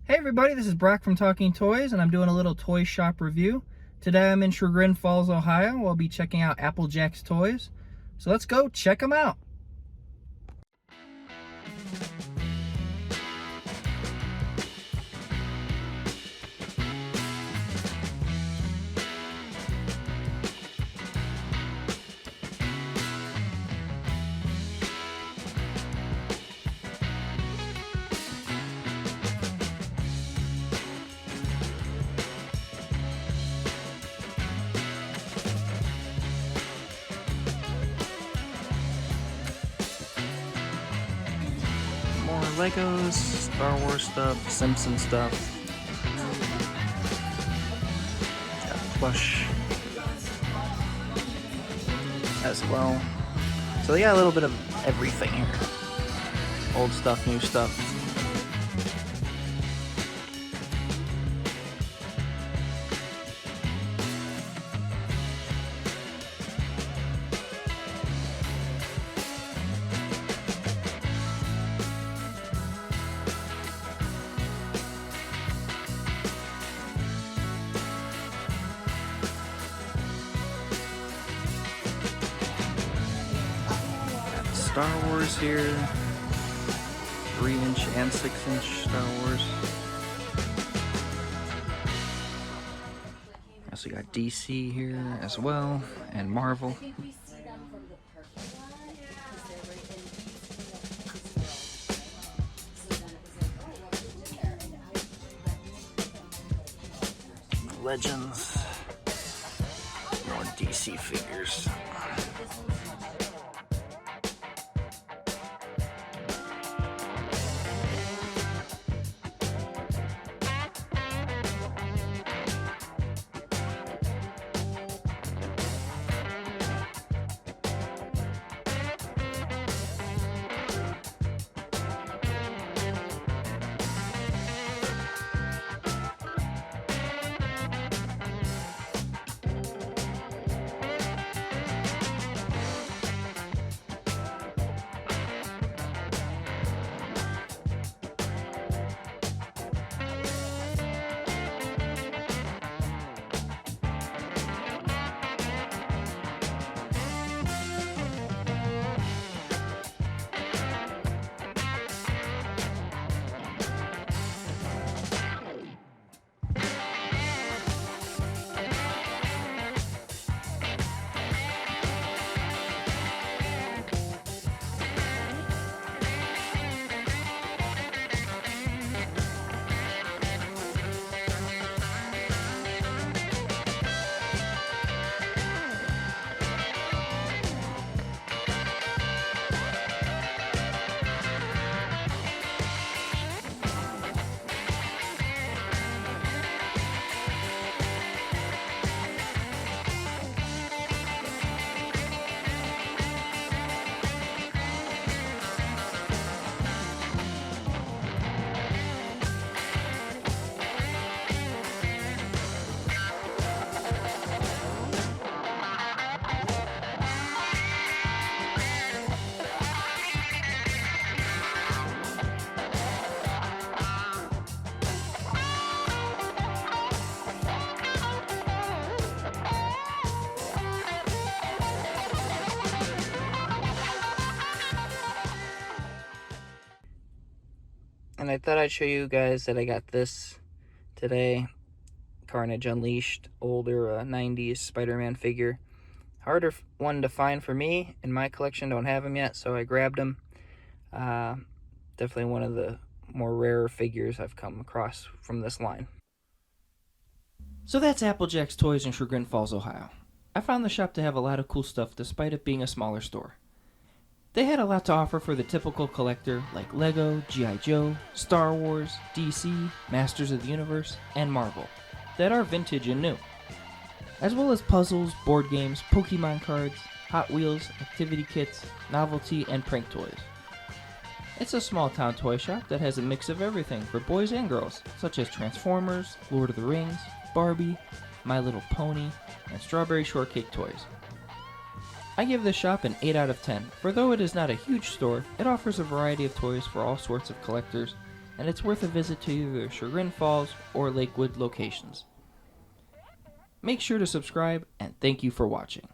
Hey everybody, this is Brock from Talking Toys, and I'm doing a little toy shop review. Today I'm in Chagrin Falls, Ohio. We'll be checking out Applejack's Toys. So let's go check them out. More Legos, Star Wars stuff, Simpson stuff. Got plush as well. So they got a little bit of everything here. Old stuff, new stuff. Star Wars here, 3-inch and 6-inch Star Wars. Also got DC here as well, and Marvel. Legends, more DC figures. And I thought I'd show you guys that I got this today. Carnage Unleashed, older 90s Spider-Man figure. Harder one to find for me. In my collection, don't have him yet, so I grabbed him. Definitely one of the more rarer figures I've come across from this line. So that's Applejack's Toys in Chagrin Falls, Ohio. I found the shop to have a lot of cool stuff despite it being a smaller store. They had a lot to offer for the typical collector, like Lego, G.I. Joe, Star Wars, DC, Masters of the Universe, and Marvel, that are vintage and new, as well as puzzles, board games, Pokemon cards, Hot Wheels, activity kits, novelty, and prank toys. It's a small town toy shop that has a mix of everything for boys and girls, such as Transformers, Lord of the Rings, Barbie, My Little Pony, and Strawberry Shortcake toys. I give this shop an 8 out of 10, for though it is not a huge store, it offers a variety of toys for all sorts of collectors, and it's worth a visit to either Chagrin Falls or Lakewood locations. Make sure to subscribe, and thank you for watching.